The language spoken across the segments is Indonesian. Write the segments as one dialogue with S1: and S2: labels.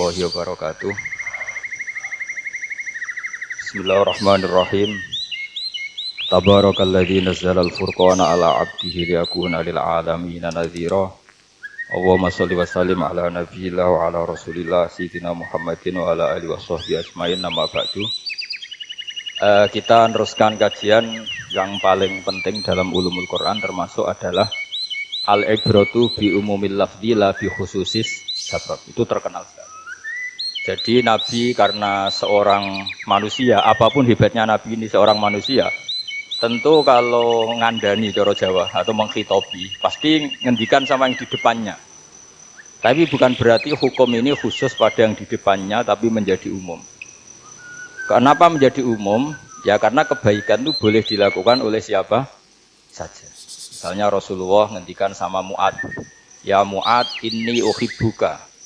S1: warahmatullahi wabarakatuh. Bismillahirrahmanirrahim. Tabarakalladzi nazzala al-furqana ala 'abdihi liyakuna lil 'alamina nadhira. Allahumma shalli wa sallim ala nabiyyillah wa ala rasulillah sayyidina Muhammadin wa ala alihi washabbihi ajmain. Nama ba'du. Kita meneruskan kajian yang paling penting dalam ulumul Quran termasuk adalah al-ibratu bi umumil lafzi la bi khususis sabab. Itu terkenal sekali. Jadi Nabi karena seorang manusia, apapun hebatnya Nabi ini seorang manusia, tentu kalau ngandani cara Jawa atau menghitobi pasti ngendikan sama yang di depannya. Tapi bukan berarti hukum ini khusus pada yang di depannya tapi menjadi umum. Kenapa menjadi umum? Ya karena kebaikan itu boleh dilakukan oleh siapa saja. Misalnya Rasulullah ngendikan sama Mu'ad, ya Mu'ad inni uhibbuka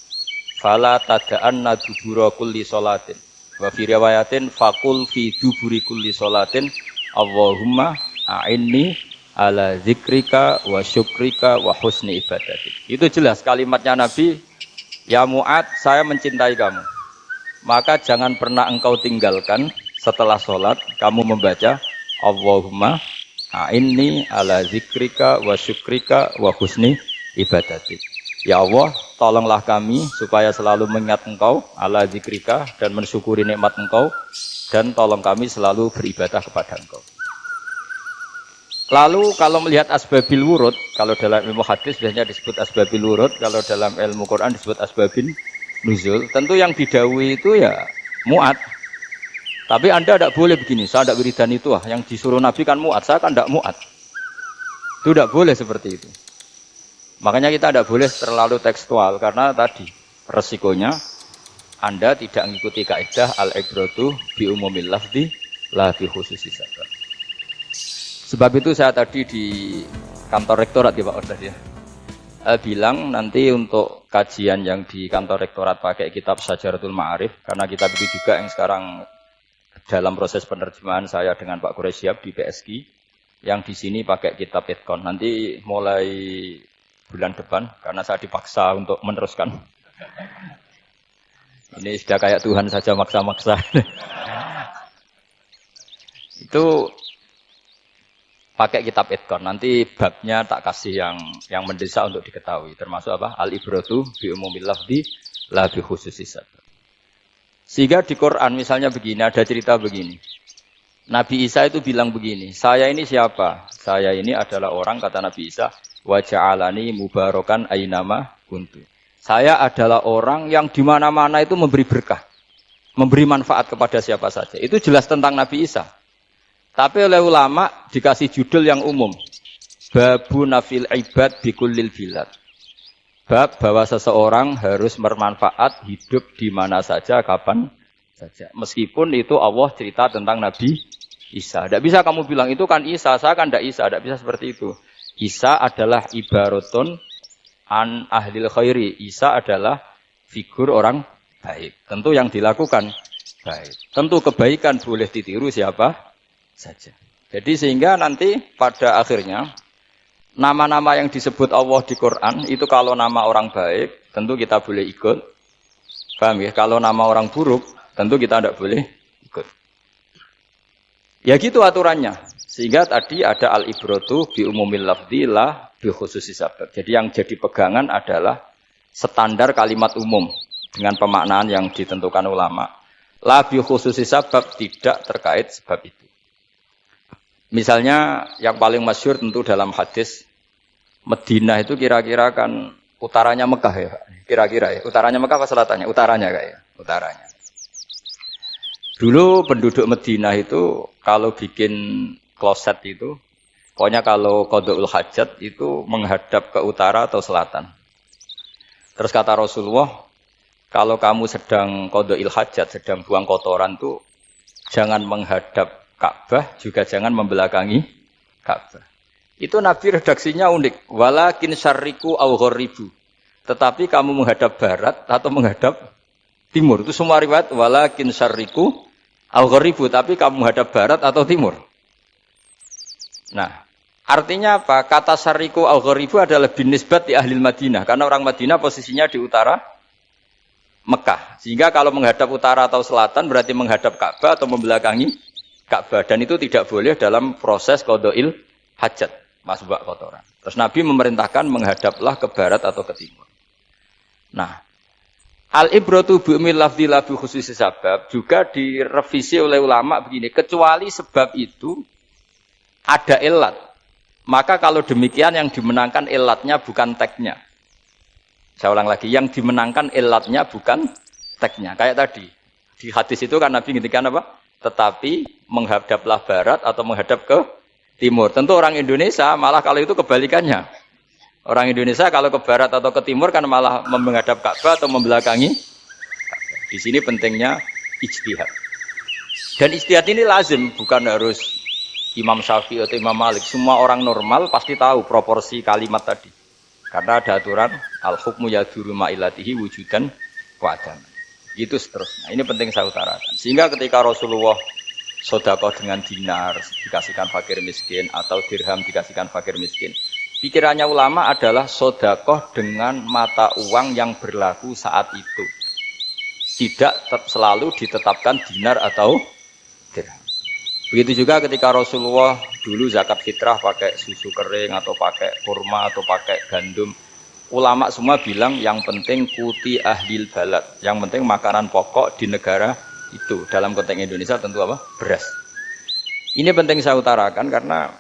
S1: fala tada'anna dubura kulli sholatin wa fi riwayatin faqul fi duburi kulli sholatin Allahumma a'inni ala zikrika wa syukrika wa husni ibadatik. Itu jelas kalimatnya Nabi, ya Mu'ad saya mencintai kamu, maka jangan pernah engkau tinggalkan setelah sholat kamu membaca Allahumma a'inni ala zikrika wa syukrika wa husni ibadatik. Ya Allah, tolonglah kami supaya selalu mengingat engkau ala zikrika dan mensyukuri nikmat engkau, dan tolong kami selalu beribadah kepada engkau. Lalu kalau melihat asbabil wurud, kalau dalam ilmu hadis biasanya disebut asbabil wurud, kalau dalam ilmu Quran disebut asbabin nuzul, tentu yang didhawuhi itu ya Mu'ad. Tapi Anda tidak boleh begini, saya tidak wiridan itu yang disuruh Nabi kan Mu'ad, saya kan tidak Mu'ad. Itu tidak boleh seperti itu. Makanya kita tidak boleh terlalu tekstual, karena tadi resikonya Anda tidak mengikuti kaidah al-ibratu bi umumil lafzi la bi khususis sabab. Sebab itu saya tadi di kantor rektorat ya Pak Ustaz ya, bilang nanti untuk kajian yang di kantor rektorat pakai kitab Syajaratul Ma'arif, karena kitab itu juga yang sekarang dalam proses penerjemahan saya dengan Pak Quraisyab di PSG, yang di sini pakai kitab Itqon. Nanti mulai bulan depan, karena saya dipaksa untuk meneruskan. Ini sudah kayak Tuhan saja maksa-maksa. Itu pakai kitab Itqon. Nanti babnya tak kasih yang mendesak untuk diketahui. Termasuk apa? Al-ibratu bi umumil lafzi la bi khususis sabab. Sehingga di Quran misalnya begini, ada cerita begini. Nabi Isa itu bilang begini, saya ini siapa? Saya ini adalah orang, kata Nabi Isa, wa ja'alani mubarakan ainama kuntu. Saya adalah orang yang di mana-mana itu memberi berkah, memberi manfaat kepada siapa saja. Itu jelas tentang Nabi Isa. Tapi oleh ulama dikasih judul yang umum. Babu nafil ibad bikullil bilad. Bab bahwa seseorang harus bermanfaat hidup di mana saja, kapan saja. Meskipun itu Allah cerita tentang Nabi Isa. Tidak bisa kamu bilang itu kan Isa, saya kan tidak Isa. Tidak bisa seperti itu. Isa adalah ibaratun an ahlil khairi. Isa adalah figur orang baik. Tentu yang dilakukan baik. Tentu kebaikan boleh ditiru siapa saja. Jadi sehingga nanti pada akhirnya nama-nama yang disebut Allah di Quran itu kalau nama orang baik tentu kita boleh ikut. Paham ya? Kalau nama orang buruk tentu kita tidak boleh ikut. Ya gitu aturannya. Sehingga tadi ada al-ibratu bi umumil lafzi la bi khususis sabab. Jadi yang jadi pegangan adalah standar kalimat umum dengan pemaknaan yang ditentukan ulama. La bi khususis sabab, tidak terkait sebab itu. Misalnya yang paling masyhur tentu dalam hadis Madinah itu kira-kira kan utaranya Mekah ya Pak. Kira-kira ya. Utaranya Mekah apa selatannya? Utaranya kayak. Utaranya. Dulu penduduk Madinah itu kalau bikin kloset itu, pokoknya kalau qada'ul hajat itu menghadap ke utara atau selatan. Terus kata Rasulullah, kalau kamu sedang qada'il hajat, sedang buang kotoran itu jangan menghadap Ka'bah, juga jangan membelakangi Ka'bah. Itu Nabi redaksinya unik. Walakin syarriku au gharibu. Tetapi kamu menghadap barat atau menghadap timur. Itu semua riwayat walakin syarriku au gharibu, tapi kamu menghadap barat atau timur. Nah, artinya apa? Kata syarriku au gharibu adalah binisbat di ahli Madinah, karena orang Madinah posisinya di utara Mekah. Sehingga kalau menghadap utara atau selatan berarti menghadap Ka'bah atau membelakangi Ka'bah. Dan itu tidak boleh dalam proses qada'il hajat, masbak kotoran. Terus Nabi memerintahkan menghadaplah ke barat atau ke timur. Nah, al-ibratu bi'umil lafzi la bi khususi sabab juga direvisi oleh ulama begini, kecuali sebab itu ada ilat. Maka kalau demikian yang dimenangkan ilatnya bukan teknya. Saya ulang lagi, yang dimenangkan ilatnya bukan teknya. Kayak tadi, di hadis itu kan Nabi ngintikan apa? Tetapi menghadaplah barat atau menghadap ke timur. Tentu orang Indonesia malah kalau itu kebalikannya. Orang Indonesia kalau ke barat atau ke timur kan malah menghadap Ka'bah atau membelakangi. Di sini pentingnya ijtihad. Dan ijtihad ini lazim, bukan harus Imam Syafi'i atau Imam Malik. Semua orang normal pasti tahu proporsi kalimat tadi. Karena ada aturan al-hukmu yaduru ma'ilatihi wujudan wa adaman. Gitu seterusnya. Ini penting saya utarakan. Sehingga ketika Rasulullah sedekah dengan dinar dikasihkan fakir miskin atau dirham dikasihkan fakir miskin, pikirannya ulama adalah sedekah dengan mata uang yang berlaku saat itu. Tidak selalu ditetapkan dinar atau dirham. Begitu juga ketika Rasulullah dulu zakat fitrah pakai susu kering atau pakai kurma atau pakai gandum. Ulama semua bilang yang penting kuti ahlil balad. Yang penting makanan pokok di negara itu. Dalam konteks Indonesia tentu apa? Beras. Ini penting saya utarakan karena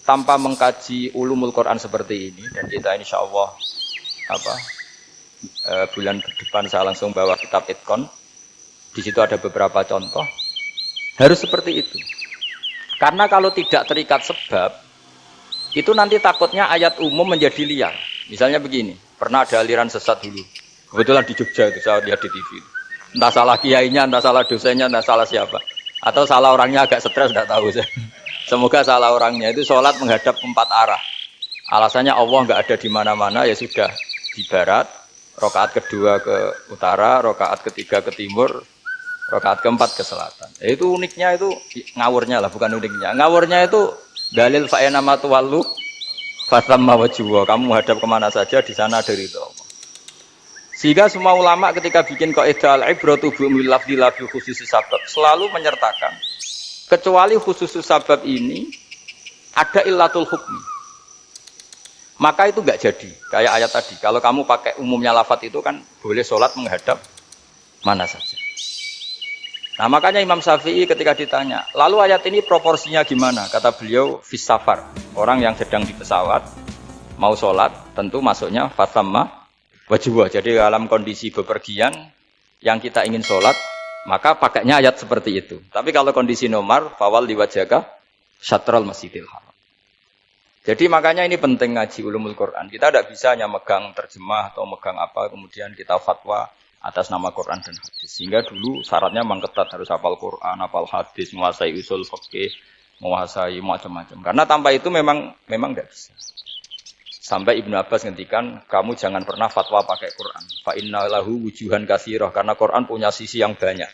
S1: tanpa mengkaji ulumul Quran seperti ini, dan kita insya Allah bulan depan saya langsung bawa kitab Itkon. Di situ ada beberapa contoh. Harus seperti itu. Karena kalau tidak terikat sebab, itu nanti takutnya ayat umum menjadi liar. Misalnya begini, pernah ada aliran sesat dulu. Kebetulan di Jogja itu saya lihat di TV. Entah salah kiainya, entah salah dosennya, entah salah siapa. Atau salah orangnya agak stres, tidak tahu saya. Semoga salah orangnya itu sholat menghadap 4 arah. Alasannya Allah nggak ada di mana-mana, ya sudah di barat. Rakaat kedua ke utara, rakaat ketiga ke timur, rakaat keempat ke selatan. Itu uniknya itu ngawurnya lah, bukan uniknya. Ngawurnya itu dalil fa'ena matuwallu fasamma wajhuwa. Kamu hadap kemana saja di sana dari itu Allah. Sehingga semua ulama ketika bikin kaidah al-ibratu bi'umil lafzi la bi khususi sabab selalu menyertakan kecuali khusus sabab ini ada illatul hukmi. Maka itu enggak jadi. Kayak ayat tadi, kalau kamu pakai umumnya lafaz itu kan boleh sholat menghadap mana saja. Nah makanya Imam Syafi'i ketika ditanya, lalu ayat ini proporsinya gimana? Kata beliau, fis safar. Orang yang sedang di pesawat, mau sholat, tentu masuknya fatamma wajibah. Jadi dalam kondisi bepergian, yang kita ingin sholat, maka pakainya ayat seperti itu. Tapi kalau kondisi nomor, fawal diwajaka syatral masjidil haram. Jadi makanya ini penting ngaji ulumul Quran. Kita tidak bisa hanya megang terjemah atau megang apa, kemudian kita fatwa atas nama Quran dan hadis. Sehingga dulu syaratnya memang ketat, harus hafal Quran, hafal hadis, menguasai usul fikih, menguasai macam-macam. Karena tanpa itu memang tidak bisa. Sampai Ibnu Abbas ngendikan, kamu jangan pernah fatwa pakai Quran. Fa inna lahu wujuhan katsirah, karena Quran punya sisi yang banyak.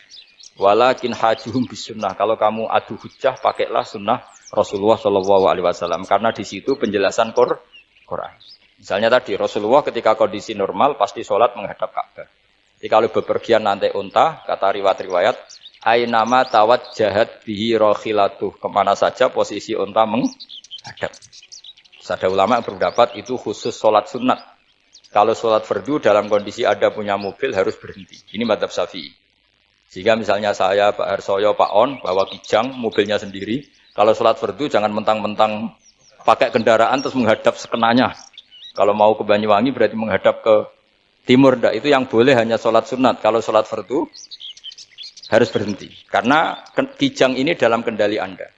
S1: Walakin hajuhum bisunnah. Kalau kamu adu hujjah, pakailah sunnah Rasulullah Shallallahu Alaihi Wasallam. Karena di situ penjelasan Quran. Misalnya tadi Rasulullah ketika kondisi normal pasti sholat menghadap Ka'bah. Jadi kalau bepergian nanti unta, kata riwayat-riwayat, ainama tawajjahat bihi rakhilatuh, kemana saja posisi unta menghadap. Ada ulama yang berpendapat itu khusus sholat sunat. Kalau sholat fardu dalam kondisi ada punya mobil harus berhenti. Ini madzhab Syafi'i. Jika misalnya saya, Pak Harsoyo, Pak On, bawa kijang, mobilnya sendiri. Kalau sholat fardu jangan mentang-mentang pakai kendaraan terus menghadap sekenanya. Kalau mau ke Banyuwangi berarti menghadap ke timur, itu yang boleh hanya sholat sunat. Kalau sholat fardu harus berhenti. Karena kijang ini dalam kendali Anda.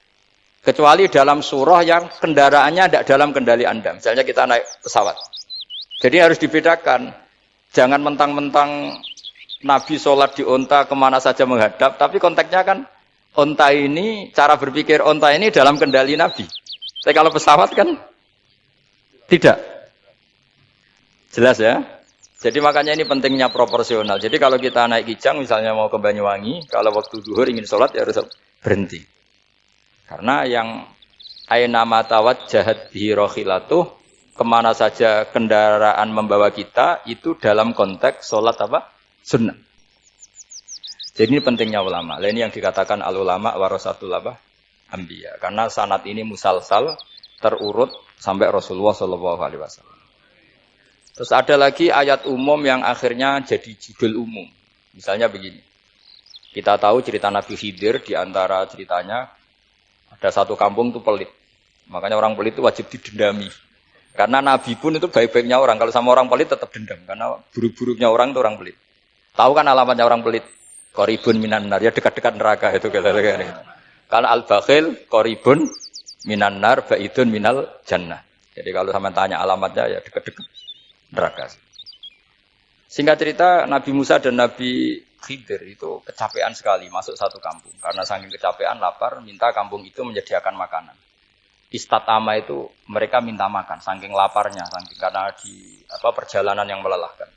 S1: Kecuali dalam surah yang kendaraannya tidak dalam kendali Anda. Misalnya kita naik pesawat. Jadi harus dibedakan. Jangan mentang-mentang Nabi sholat di unta kemana saja menghadap. Tapi konteksnya kan unta ini, cara berpikir unta ini dalam kendali Nabi. Tapi kalau pesawat kan tidak. Jelas ya? Jadi makanya ini pentingnya proporsional. Jadi kalau kita naik kijang misalnya mau ke Banyuwangi, kalau waktu zuhur ingin sholat ya harus berhenti. Karena yang aina matawat jahat bihi rakhilatuh, kemana saja kendaraan membawa kita itu dalam konteks sholat apa? Sunnah. Jadi ini pentingnya ulama. Ini yang dikatakan al-ulama warasatul anbiya. Karena sanad ini musalsal terurut sampai Rasulullah Shallallahu Alaihi Wasallam. Terus ada lagi ayat umum yang akhirnya jadi judul umum. Misalnya begini. Kita tahu cerita Nabi Khidir, di antara ceritanya ada satu kampung itu pelit. Makanya orang pelit itu wajib didendami. Karena Nabi pun itu baik-baiknya orang. Kalau sama orang pelit tetap dendam. Karena buruk-buruknya orang itu orang pelit. Tahu kan alamatnya orang pelit? Qoribun minan nar, ya dekat-dekat neraka itu kata-kata. Kalau al-bakhil qoribun minan nar, ba'idun minal jannah. Jadi kalau sama tanya alamatnya ya dekat-dekat neraka. Singkat cerita Nabi Musa dan Nabi Khidir itu kecapean sekali masuk satu kampung. Karena saking kecapean, lapar, minta kampung itu menyediakan makanan. Istatama itu mereka minta makan, saking laparnya, saking karena di perjalanan yang melelahkan.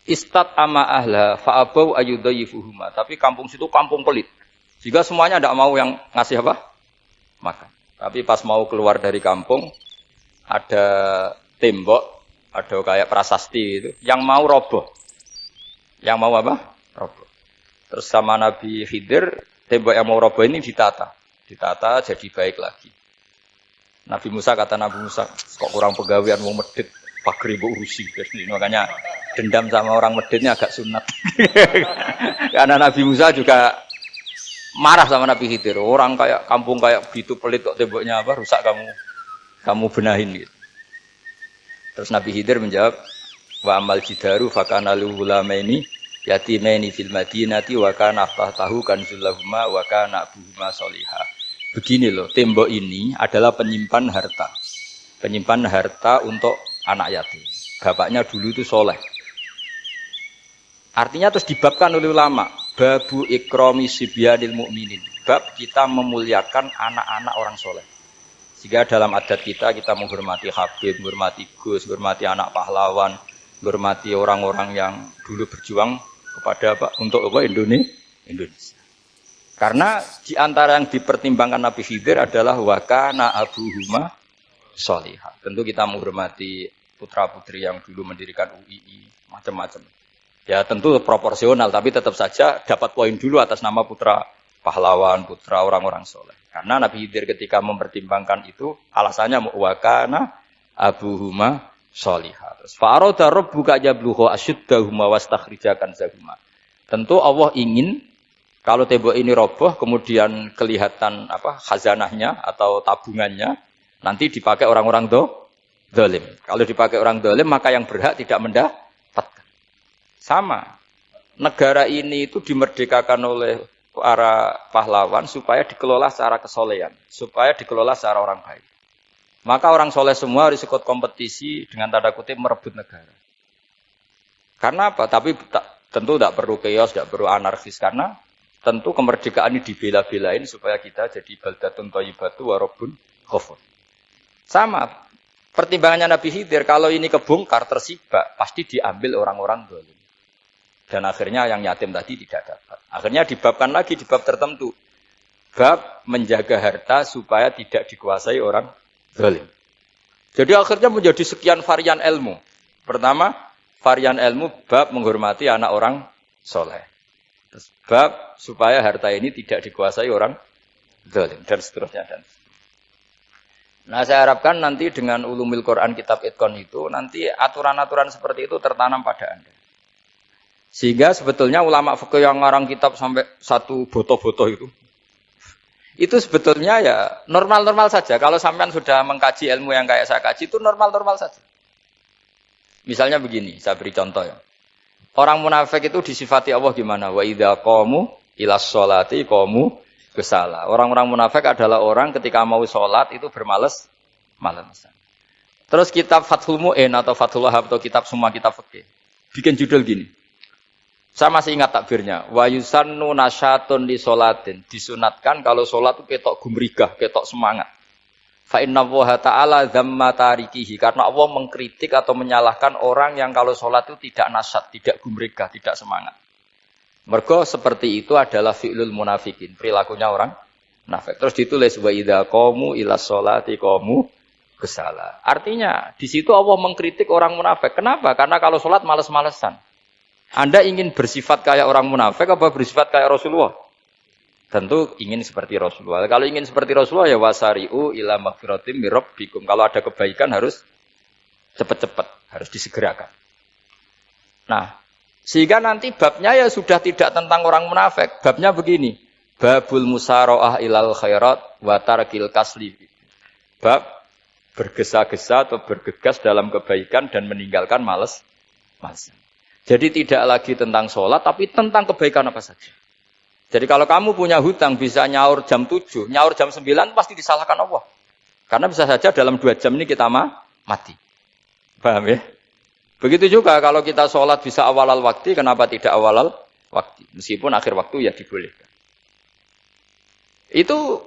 S1: Istatama ahla fa'abau ayyudayifuhuma. Tapi kampung situ kampung pelit. Jika semuanya tidak mau yang ngasih apa? Makan. Tapi pas mau keluar dari kampung, ada tembok, ada kayak prasasti itu, yang mau roboh. Yang mau apa? Roboh. Terus sama Nabi Khidir, tembok yang mau roboh ini ditata. Ditata jadi baik lagi. Nabi Musa kata Nabi Musa, kok kurang pegawaian mau medit, pagri bu urusi. Makanya dendam sama orang meditnya agak sunat. Karena Nabi Musa juga marah sama Nabi Khidir. Orang kayak kampung kayak gitu pelit kok temboknya apa rusak kamu benahin gitu. Terus Nabi Khidir menjawab, wa amal jidaru fakana luhulamaini yatimaini fil madinati wa kana tahtahu kanzul lahuma wa kana abuhuma sholihah. Begini loh, tembok ini adalah penyimpan harta. Penyimpan harta untuk anak yatim. Bapaknya dulu itu soleh. Artinya terus dibabkan oleh ulama, babu ikrami sibyanil mu'minin. Bab kita memuliakan anak-anak orang soleh. Sehingga dalam adat kita menghormati Habib, menghormati Gus, menghormati anak pahlawan, menghormati orang-orang yang dulu berjuang kepada untuk Indonesia. Karena di antara yang dipertimbangkan Nabi Khidir adalah wakana abuhuma sholihah. Tentu kita menghormati putra-putri yang dulu mendirikan UII, macam-macam. Ya tentu proporsional, tapi tetap saja dapat poin dulu atas nama putra pahlawan, putra orang-orang soleh. Karena Nabi Khidir ketika mempertimbangkan itu, alasannya wakana abuhuma sholihah. Terus fa'arada rabbuka yablugha ashuddahuma wastakhrijakan zahuma. Tentu Allah ingin kalau tembok ini roboh, kemudian kelihatan khazanahnya atau tabungannya, nanti dipakai orang-orang dolim. Kalau dipakai orang dolim, maka yang berhak tidak mendapatkan. Sama, negara ini itu dimerdekakan oleh para pahlawan supaya dikelola secara kesolehan, supaya dikelola secara orang baik. Maka orang soleh semua harus ikut kompetisi dengan tanda kutip merebut negara. Karena apa? Tapi tentu tidak perlu chaos, tidak perlu anarkis, karena tentu kemerdekaan ini dibela-belain supaya kita jadi baldatun thayyibatu wa rabbun ghafur. Sama, pertimbangannya Nabi Khidir, kalau ini kebongkar, tersibak, pasti diambil orang-orang dolim. Dan akhirnya yang yatim tadi tidak dapat. Akhirnya dibabkan lagi di bab tertentu. Bab menjaga harta supaya tidak dikuasai orang dolim. Jadi akhirnya menjadi sekian varian ilmu. Pertama, varian ilmu bab menghormati anak orang soleh. Sebab supaya harta ini tidak dikuasai orang zalim dan seterusnya Nah, saya harapkan nanti dengan ulumul Quran kitab Itqan itu nanti aturan-aturan seperti itu tertanam pada Anda. Sehingga sebetulnya ulama fikih yang ngarang kitab sampai satu boto-boto itu sebetulnya ya normal-normal saja. Kalau sampean sudah mengkaji ilmu yang kayak saya kaji itu normal-normal saja. Misalnya begini, saya beri contoh ya. Orang munafik itu disifati Allah gimana? Wa idza qamu ilas sholati qamu kusala. Orang-orang munafik adalah orang ketika mau sholat itu bermalas-malasan. Terus kitab Fathul Mu'in atau Fathul Wahhab atau kitab semua kitab fikih bikin judul gini. Saya masih ingat takbirnya. Wa yusannu nasyatun li sholatin. Disunatkan kalau sholat itu ketok gumrigah, ketok semangat. Fa inna Allaha ta'ala dzamma tarikihi, karena Allah mengkritik atau menyalahkan orang yang kalau sholat itu tidak nasyat, tidak gumregah, tidak semangat. Mergo seperti itu adalah fi'lul munafikin, perilakunya orang munafik. Terus ditulis wa idza qamu ilas sholati qamu kusala. Artinya di situ Allah mengkritik orang munafik. Kenapa? Karena kalau sholat males-malesan. Anda ingin bersifat kayak orang munafik apa bersifat kayak Rasulullah? Tentu ingin seperti Rasulullah. Kalau ingin seperti Rasulullah ya wasari'u ila magfiratim mir rabbikum. Kalau ada kebaikan harus cepat-cepat, harus disegerakan. Nah, sehingga nanti babnya ya sudah tidak tentang orang munafik. Babnya begini. Babul musara'ah ilal khairat wa tarkil kasli. Bab bergesa-gesa atau bergegas dalam kebaikan dan meninggalkan malas. Jadi tidak lagi tentang sholat, tapi tentang kebaikan apa saja. Jadi kalau kamu punya hutang bisa nyaur jam 7, nyaur jam 9 pasti disalahkan Allah. Karena bisa saja dalam 2 jam ini kita mati. Paham ya? Begitu juga kalau kita sholat bisa awal waktu, kenapa tidak awal waktu? Meskipun akhir waktu ya dibolehkan. Itu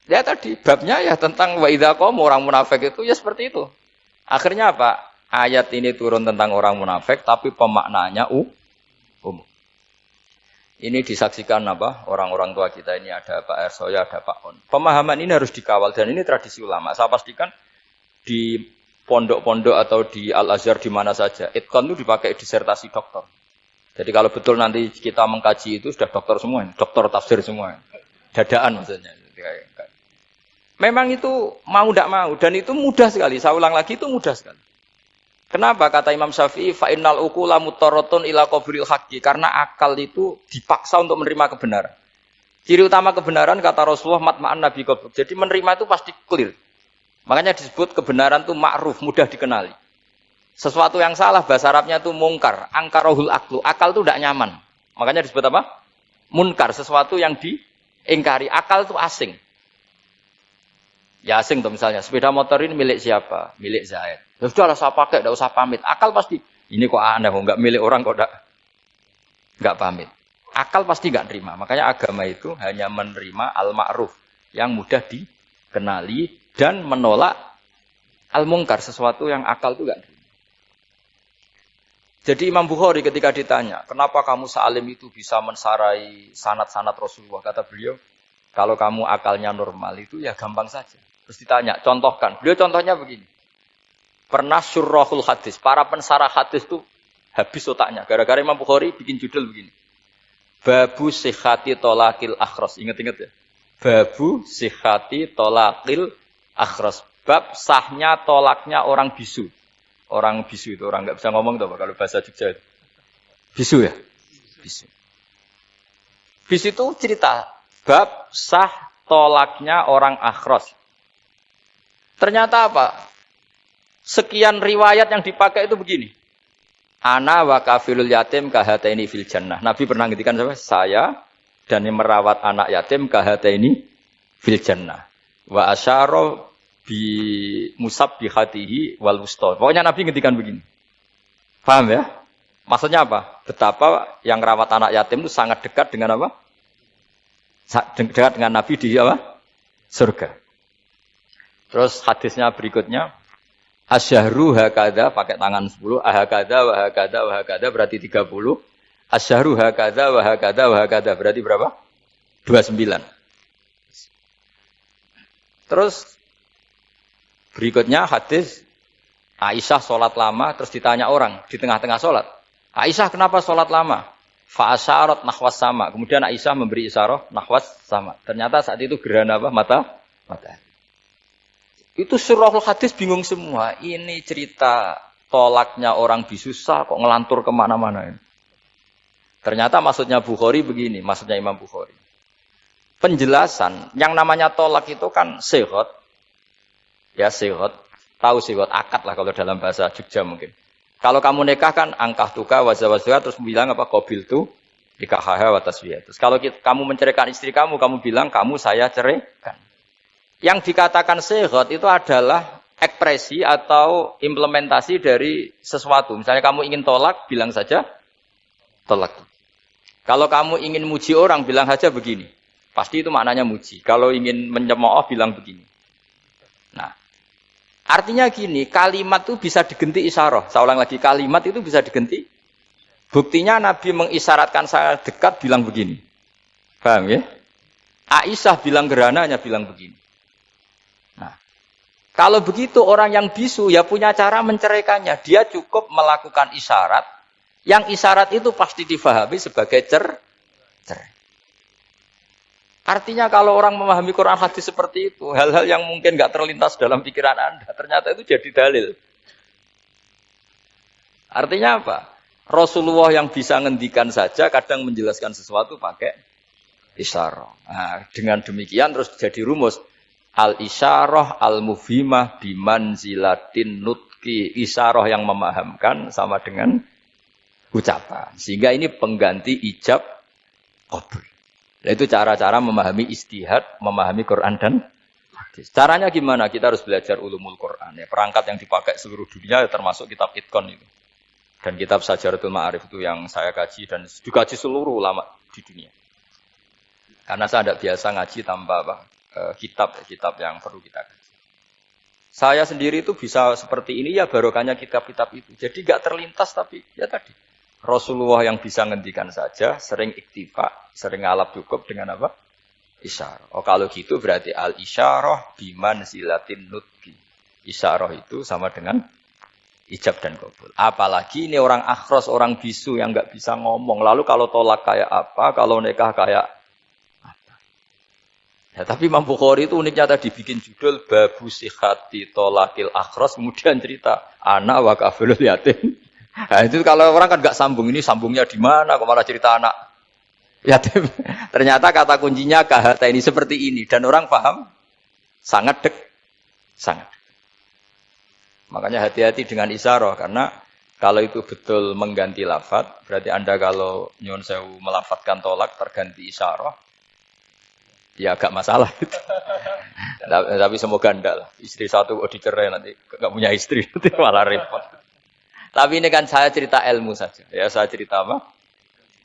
S1: ya tadi babnya ya tentang wa idza qaum orang munafik itu ya seperti itu. Akhirnya apa? Ayat ini turun tentang orang munafik tapi pemaknaannya umum. Ini disaksikan apa? Orang-orang tua kita ini ada Pak Ersoya, ada Pak On. Pemahaman ini harus dikawal dan ini tradisi ulama. Saya pastikan di pondok-pondok atau di Al-Azhar di mana saja, itqan itu dipakai disertasi doktor. Jadi kalau betul nanti kita mengkaji itu sudah doktor semua, doktor tafsir semua. Dadaan maksudnya. Memang itu mau tidak mau dan itu mudah sekali. Saya ulang lagi itu mudah sekali. Kenapa kata Imam Syafi'i fa innal uqula mutarratun ila qabril haqqi karena akal itu dipaksa untuk menerima kebenaran. Ciri utama kebenaran kata Rasulullah matma'an nabi qabr. Jadi menerima itu pasti clear. Makanya disebut kebenaran itu ma'ruf, mudah dikenali. Sesuatu yang salah bahasa Arabnya itu mungkar, angkarohul aklu. Akal itu tidak nyaman. Makanya disebut apa? Munkar, sesuatu yang diingkari. Akal itu asing. Ya asing tuh misalnya, sepeda motor ini milik siapa? Milik Zaid. Ya sudah lah saya pakai, tidak usah pamit. Akal pasti, ini kok aneh, kok nggak milik orang kok nggak pamit. Akal pasti nggak terima. Makanya agama itu hanya menerima al-ma'ruf yang mudah dikenali dan menolak al-mungkar, sesuatu yang akal itu nggak terima. Jadi Imam Bukhari ketika ditanya, kenapa kamu sealim itu bisa mensarai sanad-sanad Rasulullah? Kata beliau, kalau kamu akalnya normal itu ya gampang saja. Terus ditanya, contohkan. Beliau contohnya begini. Pernah syurrahul hadis. Para pensarah hadis itu habis otaknya. Gara-gara Imam Bukhari bikin judul begini. Babu sihati tolakil akhros. Ingat-ingat ya. Babu sihati tolakil akhros. Bab sahnya tolaknya orang bisu. Orang bisu itu. Orang nggak bisa ngomong tuh kalau bahasa Jogja itu. Bisu ya? Bisu. Bisu itu cerita. Bab sah tolaknya orang akhros. Ternyata apa? Sekian riwayat yang dipakai itu begini. Ana wa kafilul yatim kahataini fil jannah. Nabi pernah ngintikan saya dan yang merawat anak yatim kahataini fil jannah. Wa asyara bi musabbihatihi wal wusta. Pokoknya Nabi ngintikan begini. Paham ya? Maksudnya apa? Betapa yang merawat anak yatim itu sangat dekat dengan apa? Dekat dengan Nabi di apa? Surga. Terus hadisnya berikutnya asyahru hakadha pakai tangan 10, ahakadha wa hakadha wa hakadha berarti 30. Asyahru hakadha wa hakadha wa hakadha berarti berapa? 29. Terus berikutnya hadis Aisyah sholat lama terus ditanya orang di tengah-tengah sholat. Aisyah kenapa sholat lama? Fa'asyarat nahwas sama. Kemudian Aisyah memberi isyarah nahwas sama. Ternyata saat itu gerhana apa? Matahari. Itu surahul hadis bingung semua. Ini cerita tolaknya orang bisusah kok ngelantur kemana-mana ini. Ternyata maksudnya Bukhari begini. Maksudnya Imam Bukhari. Penjelasan. Yang namanya tolak itu kan sihot. Ya sihot. Tahu sihot. Akad lah kalau dalam bahasa Jogja mungkin. Kalau kamu nikah kan angkah tuka wazawazwa terus bilang apa qabil tu nikahaha wa taswiyah. Terus kalau kamu menceraikan istri kamu bilang kamu saya ceraikan. Yang dikatakan sihot itu adalah ekspresi atau implementasi dari sesuatu. Misalnya kamu ingin tolak, bilang saja tolak. Kalau kamu ingin muji orang, bilang saja begini. Pasti itu maknanya muji. Kalau ingin menyemooh, bilang begini. Nah, artinya gini, kalimat itu bisa diganti isyarah. Saya ulang lagi, kalimat itu bisa diganti. Buktinya Nabi mengisyaratkan saya dekat, bilang begini. Paham ya? Aisyah bilang gerhananya, bilang begini. Nah, kalau begitu orang yang bisu ya punya cara menceraikannya. Dia cukup melakukan isyarat Yang isyarat itu pasti difahami sebagai cerai. Artinya kalau orang memahami Quran hadis seperti itu, hal-hal yang mungkin nggak terlintas dalam pikiran Anda, ternyata itu jadi dalil. Artinya apa? Rasulullah yang bisa ngendikan saja kadang menjelaskan sesuatu pakai isyarah. Nah, dengan demikian terus jadi rumus al-isyarah al-mufhimah bimanzilatin nutki. Isyarah yang memahamkan sama dengan ucapan. Sehingga ini pengganti ijab qabul. Nah, itu cara-cara memahami istihad, memahami Quran dan hadis. Caranya gimana? Kita harus belajar ulumul Quran. Ya, perangkat yang dipakai seluruh dunia termasuk kitab Itqan itu. Dan kitab Sajaratul Ma'arif itu yang saya kaji dan dikaji seluruh ulama di dunia. Karena saya tidak biasa ngaji tanpa kitab yang perlu kita kaji. Saya sendiri itu bisa seperti ini ya barokahnya kitab-kitab itu. Jadi gak terlintas tapi ya tadi. Rasulullah yang bisa ngendikan saja, sering iktifa, sering ngalap cukup dengan apa? Isyarah. Oh kalau gitu berarti al-isyarah bimanzilatin nutki. Isyarah itu sama dengan ijab dan qabul. Apalagi ini orang akhros, orang bisu yang nggak bisa ngomong. Lalu kalau tolak kayak apa, kalau nikah kayak apa. Ya, tapi Imam Bukhari itu uniknya tadi bikin judul Babu Sihati Tolakil Akhros, kemudian cerita anak wa kafilul yatim. Nah, itu kalau orang kan nggak sambung, ini sambungnya di mana? Kok malah cerita anak yatim? Ternyata kata kuncinya kahata ini seperti ini dan orang paham sangat. Makanya hati-hati dengan isyarah karena kalau itu betul mengganti lafaz, berarti Anda kalau nyuwun sewu melafadzkan tolak terganti isyarah, ya agak masalah. Tapi semoga enggak lah. Istri satu dicerai nanti nggak punya istri nanti malah repot. Tapi ini kan saya cerita ilmu saja. Ya saya cerita apa?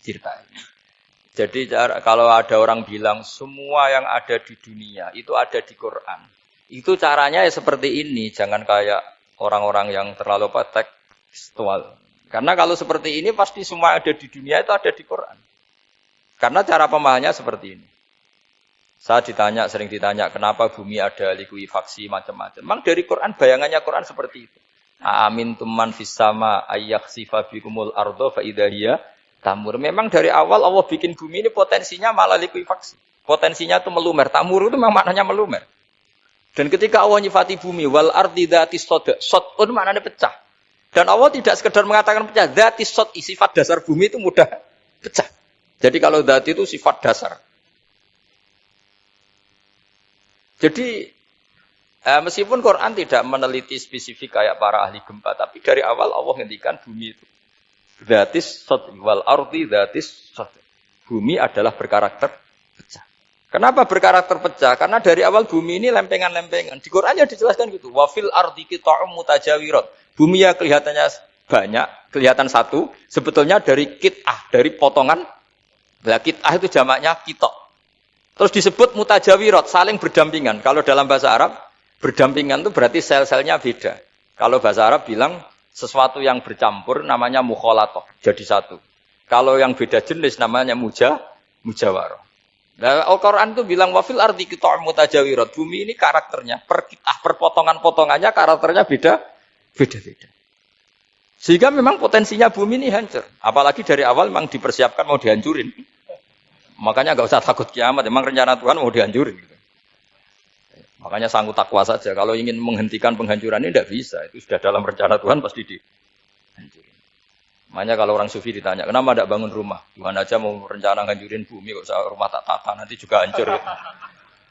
S1: Cerita ilmu. Jadi kalau ada orang bilang semua yang ada di dunia itu ada di Quran. Itu caranya ya seperti ini. Jangan kayak orang-orang yang terlalu tekstual. Karena kalau seperti ini pasti semua ada di dunia itu ada di Quran. Karena cara pemahamannya seperti ini. Saya sering ditanya kenapa bumi ada likuifaksi macam-macam. Memang dari Quran bayangannya Quran seperti itu. Amin tuman fis sama ayyakhsifa bikumul ardo fa idza hiya tamur. Memang dari awal Allah bikin bumi ini potensinya malah likuifaksi. Potensinya itu melumer. Tamur itu memang maknanya melumer. Dan ketika Allah nyifati bumi wal ardi dzatis sada, sadun maknanya pecah. Dan Allah tidak sekedar mengatakan pecah, dzatis sad, sifat dasar bumi itu mudah pecah. Jadi kalau dzat itu sifat dasar. Jadi meskipun Quran tidak meneliti spesifik kayak para ahli gempa, tapi dari awal Allah ngendikan bumi itu dzatis sad wal ardi dzatis sad. Bumi adalah berkarakter pecah. Kenapa berkarakter pecah? Karena dari awal bumi ini lempengan-lempengan. Di Quran ya dijelaskan gitu. Wa fil ardi qita'um mutajawirat. Bumi ya kelihatannya banyak, kelihatan satu, sebetulnya dari qit'ah, dari potongan. Nah, qit'ah itu jamaknya qita'. Terus disebut mutajawirat, saling berdampingan. Kalau dalam bahasa Arab, berdampingan itu berarti sel-selnya beda. Kalau bahasa Arab bilang sesuatu yang bercampur namanya mukhalatoh, jadi satu. Kalau yang beda jenis namanya mujawarah. Nah, Al-Quran itu bilang wafil ardi qita'um mutajawirat. Bumi ini karakternya per potongan-potongannya karakternya beda. Sehingga memang potensinya bumi ini hancur. Apalagi dari awal memang dipersiapkan mau dihancurin. Makanya nggak usah takut kiamat. Memang rencana Tuhan mau dihancurin. Makanya sanggup takwa saja. Kalau ingin menghentikan penghancuran ini tidak bisa. Itu sudah dalam rencana Tuhan pasti dihancurin. Makanya kalau orang sufi ditanya, kenapa tidak bangun rumah? Tuhan aja mau rencana ngancurin bumi, kok rumah tak tata, nanti juga hancur.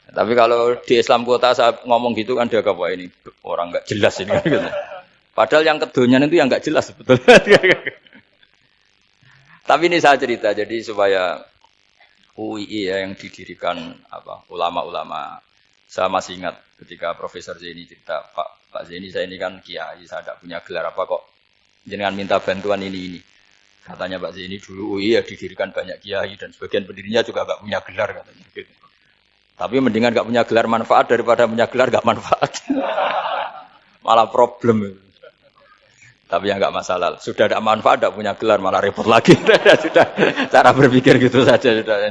S1: Tapi kalau di Islam kota saya ngomong gitu kan dia apa ini orang nggak jelas ini. Gitu. Padahal yang kedonyan itu yang nggak jelas sebetulnya. Tapi ini saya cerita, jadi supaya UII ya, yang didirikan ulama-ulama. Saya masih ingat ketika Profesor Zaini cerita, Pak Zaini saya ini kan kiai, saya tidak punya gelar apa kok. Jangan minta bantuan ini. Katanya Pak Zaini dulu UI ya didirikan banyak kiai dan sebagian pendirinya juga nggak punya gelar katanya. Gitu. Tapi mendingan nggak punya gelar manfaat daripada punya gelar nggak manfaat. Malah problem. Tapi ya nggak masalah. Sudah ada manfaat nggak punya gelar malah repot lagi. Sudah cara berpikir gitu saja. Sudah.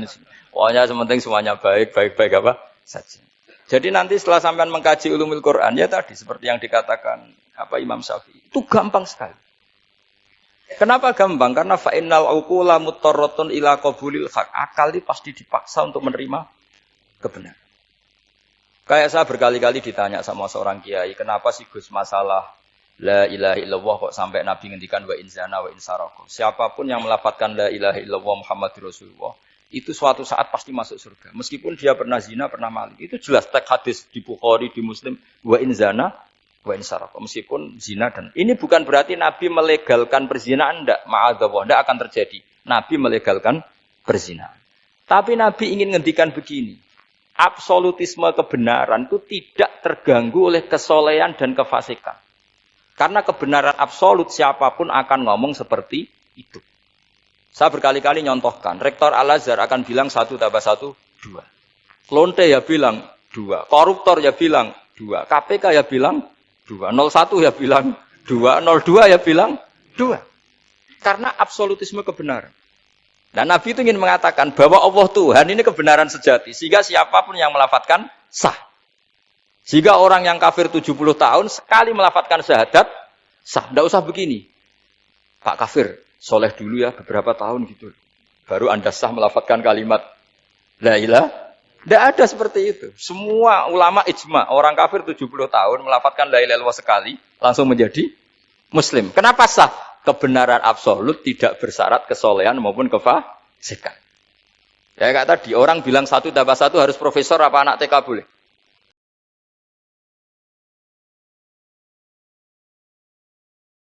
S1: Pokoknya sementing semuanya baik apa saja. Jadi nanti setelah sampean mengkaji ulumul Quran ya tadi seperti yang dikatakan Imam Syafi'i itu gampang sekali. Kenapa gampang? Karena fa'innal uqula muttarratun ila qabulil haq. Akal ini pasti dipaksa untuk menerima kebenaran. Kayak saya berkali-kali ditanya sama seorang kiai, kenapa sih Gus masalah la ilaha illallah kok sampai Nabi ngendikan wa in zana wa in saraka. Siapapun yang melafadzkan la ilaha illallah Muhammadur Rasulullah, itu suatu saat pasti masuk surga. Meskipun dia pernah zina, pernah maling. Itu jelas teks hadis di Bukhari, di Muslim, wa in zana wa in saraka. Meskipun zina dan ini bukan berarti Nabi melegalkan perzinahan, enggak, ma'adzallah, enggak akan terjadi. Nabi melegalkan perzinahan. Tapi Nabi ingin ngendikan begini, absolutisme kebenaran itu tidak terganggu oleh kesolehan dan kefasikan. Karena kebenaran absolut siapapun akan ngomong seperti itu. Saya berkali-kali nyontohkan, Rektor Al-Azhar akan bilang 1 tambah 1, 2. Lonte ya bilang 2, koruptor ya bilang 2, KPK ya bilang 2, 01 ya bilang 2, 02 ya bilang 2. Karena absolutisme kebenaran. Dan Nabi itu ingin mengatakan bahwa Allah Tuhan ini kebenaran sejati. Sehingga siapapun yang melafadzkan sah. Sehingga orang yang kafir 70 tahun sekali melafadzkan syahadat sah. Tidak usah begini. Pak kafir, soleh dulu ya beberapa tahun gitu. Baru Anda sah melafadzkan kalimat la ilaha. Tidak ada seperti itu. Semua ulama ijma. Orang kafir 70 tahun melafadzkan la ilaha illallah sekali. Langsung menjadi Muslim. Kenapa sah? Kebenaran absolut tidak bersyarat kesolehan maupun kefasikan. Ya kayak tadi, orang bilang 1 tambah 1 harus profesor apa anak TK boleh?